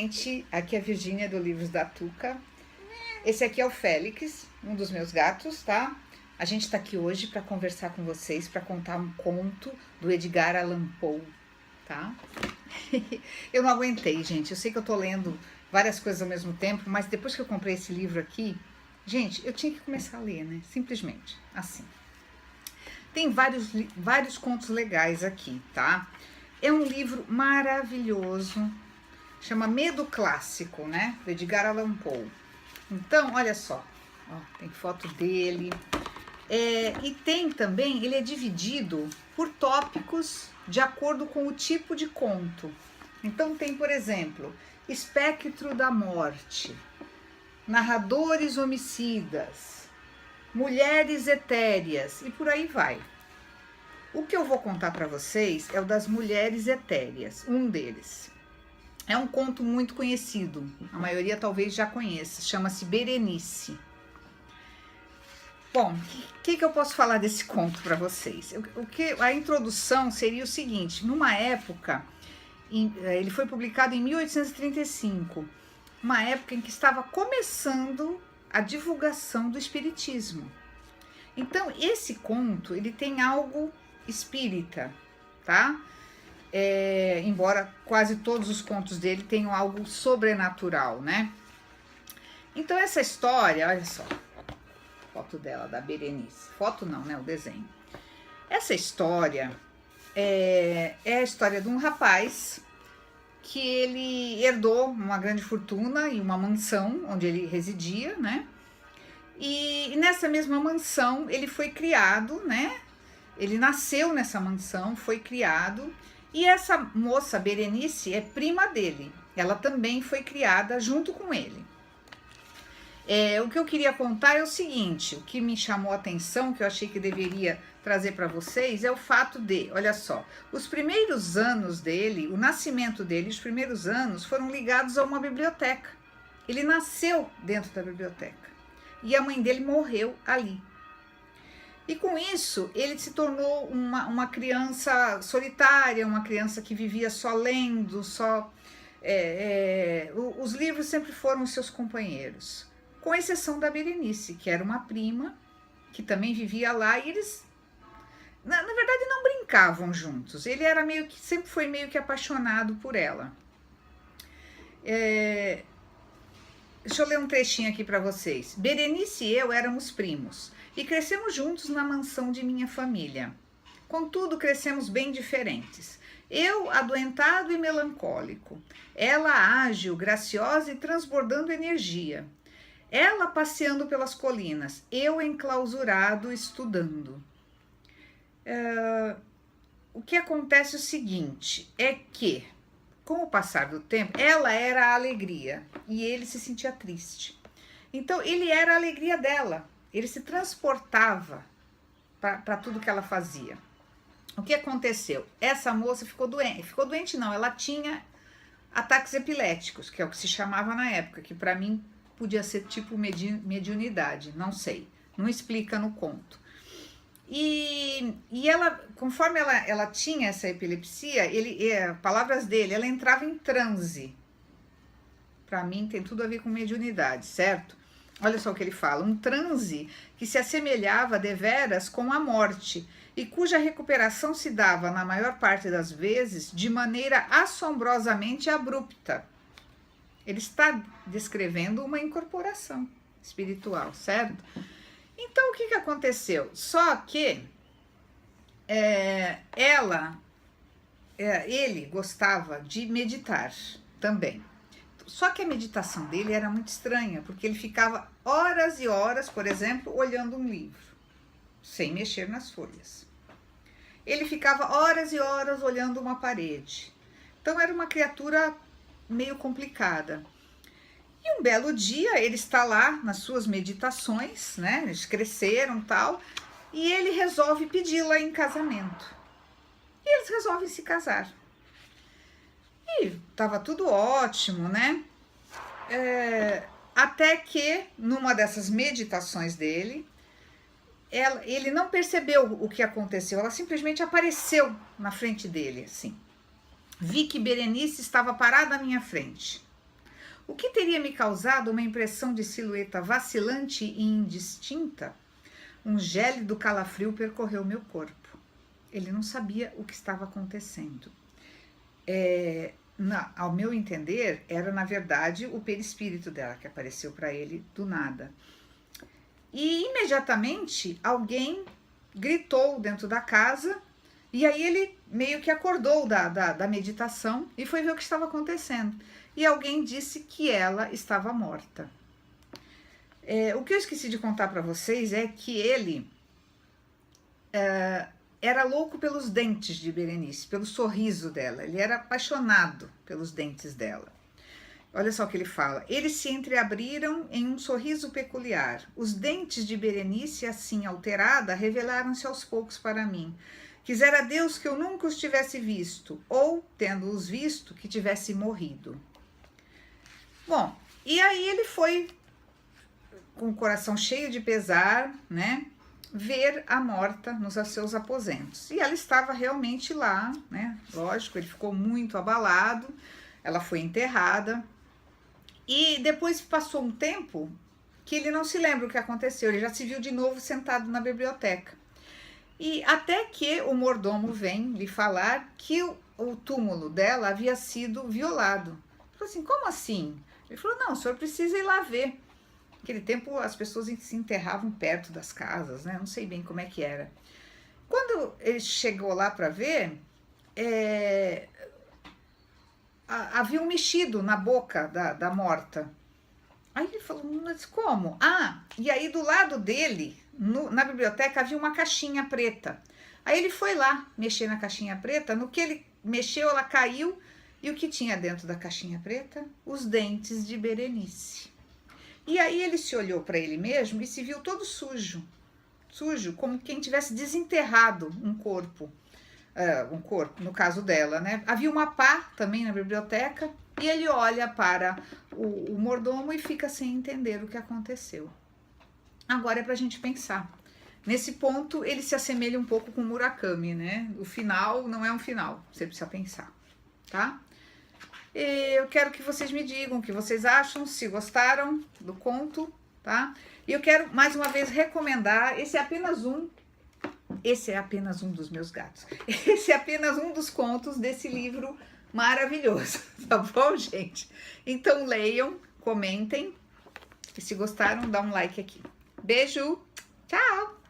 gente, aqui é a Virgínia do Livros da Tuca. Esse aqui é o Félix, um dos meus gatos, tá? A gente tá aqui hoje para conversar com vocês, para contar um conto do Edgar Allan Poe, tá? Eu não aguentei, gente. Eu sei que eu tô lendo várias coisas ao mesmo tempo, mas depois que eu comprei esse livro aqui, gente, eu tinha que começar a ler, né? Simplesmente, assim. Tem vários contos legais aqui, tá? É um livro maravilhoso, chama Medo Clássico, né? Do Edgar Allan Poe. Então, olha só, ó, tem foto dele. E tem também, ele é dividido por tópicos de acordo com o tipo de conto. Então tem, por exemplo, Espectro da Morte, Narradores Homicidas, Mulheres Etéreas e por aí vai. O que eu vou contar para vocês é o das Mulheres Etéreas, um deles. É um conto muito conhecido, a maioria talvez já conheça, chama-se Berenice. Bom, o que eu posso falar desse conto para vocês? A introdução seria o seguinte: numa época, ele foi publicado em 1835, uma época em que estava começando a divulgação do espiritismo. Então, esse conto, ele tem algo espírita, tá? Embora quase todos os contos dele tenham algo sobrenatural, né? Então, essa história, olha só, foto dela, da Berenice. Foto não, né? O desenho. Essa história é a história de um rapaz que ele herdou uma grande fortuna e uma mansão onde ele residia, né? E nessa mesma mansão ele foi criado, né? Ele nasceu nessa mansão, foi criado, e essa moça, Berenice, é prima dele. Ela também foi criada junto com ele. O que eu queria contar é o seguinte: o que me chamou a atenção, que eu achei que deveria trazer para vocês, é o fato de, olha só, os primeiros anos dele, o nascimento dele, os primeiros anos foram ligados a uma biblioteca. Ele nasceu dentro da biblioteca e a mãe dele morreu ali. E com isso, ele se tornou uma criança solitária, uma criança que vivia só lendo, os livros sempre foram os seus companheiros, com exceção da Berenice, que era uma prima, que também vivia lá, e eles, na verdade, não brincavam juntos. Ele era sempre foi meio que apaixonado por ela. Deixa eu ler um trechinho aqui para vocês. Berenice e eu éramos primos e crescemos juntos na mansão de minha família. Contudo, crescemos bem diferentes. Eu, adoentado e melancólico. Ela, ágil, graciosa e transbordando energia. Ela passeando pelas colinas. Eu, enclausurado, estudando. O que acontece é o seguinte, é que, com o passar do tempo, ela era a alegria e ele se sentia triste. Então, ele era a alegria dela. Ele se transportava para tudo que ela fazia. O que aconteceu? Essa moça ficou doente. Ficou doente não, ela tinha ataques epiléticos, que é o que se chamava na época, que para mim podia ser tipo mediunidade, não sei. Não explica no conto. E ela, conforme ela tinha essa epilepsia, palavras dele, ela entrava em transe. Para mim tem tudo a ver com mediunidade, certo? Olha só o que ele fala: um transe que se assemelhava deveras com a morte e cuja recuperação se dava, na maior parte das vezes, de maneira assombrosamente abrupta. Ele está descrevendo uma incorporação espiritual, certo? Então, o que aconteceu? Só que ele gostava de meditar também. Só que a meditação dele era muito estranha, porque ele ficava horas e horas, por exemplo, olhando um livro, sem mexer nas folhas. Ele ficava horas e horas olhando uma parede. Então era uma criatura meio complicada. E um belo dia ele está lá nas suas meditações, né? Eles cresceram e tal, e ele resolve pedi-la em casamento. E eles resolvem se casar. E estava tudo ótimo, né? Até que, numa dessas meditações dele, ele não percebeu o que aconteceu. Ela simplesmente apareceu na frente dele, assim. Vi que Berenice estava parada à minha frente. O que teria me causado uma impressão de silhueta vacilante e indistinta? Um gélido calafrio percorreu meu corpo. Ele não sabia o que estava acontecendo. Ao meu entender, era na verdade o perispírito dela que apareceu para ele do nada. E imediatamente alguém gritou dentro da casa, e aí ele meio que acordou da meditação e foi ver o que estava acontecendo. E alguém disse que ela estava morta. O que eu esqueci de contar para vocês é que ele era louco pelos dentes de Berenice, pelo sorriso dela. Ele era apaixonado pelos dentes dela. Olha só o que ele fala. Eles se entreabriram em um sorriso peculiar. Os dentes de Berenice, assim alterada, revelaram-se aos poucos para mim. Quisera Deus que eu nunca os tivesse visto, ou, tendo-os visto, que tivesse morrido. Bom, e aí ele foi, com o coração cheio de pesar, né, ver a morta nos seus aposentos. E ela estava realmente lá, né, lógico, ele ficou muito abalado, ela foi enterrada, e depois passou um tempo que ele não se lembra o que aconteceu, ele já se viu de novo sentado na biblioteca. E até que o mordomo vem lhe falar que o túmulo dela havia sido violado. Ele falou assim, como assim? Ele falou, não, o senhor precisa ir lá ver. Naquele tempo as pessoas se enterravam perto das casas, né? Não sei bem como é que era. Quando ele chegou lá para ver, havia um mexido na boca da morta. Aí ele falou, mas como? E aí do lado dele, na biblioteca, havia uma caixinha preta. Aí ele foi lá mexer na caixinha preta, no que ele mexeu, ela caiu, e o que tinha dentro da caixinha preta? Os dentes de Berenice. E aí ele se olhou para ele mesmo e se viu todo sujo, como quem tivesse desenterrado um corpo, no caso dela, né? Havia uma pá também na biblioteca, e ele olha para o mordomo e fica sem entender o que aconteceu. Agora é para a gente pensar. Nesse ponto, ele se assemelha um pouco com o Murakami, né? O final não é um final, você precisa pensar, tá? Eu quero que vocês me digam o que vocês acham, se gostaram do conto, tá? E eu quero mais uma vez recomendar, esse é apenas um dos meus gatos. Esse é apenas um dos contos desse livro maravilhoso, tá bom, gente? Então leiam, comentem, e se gostaram, dá um like aqui. Beijo, tchau!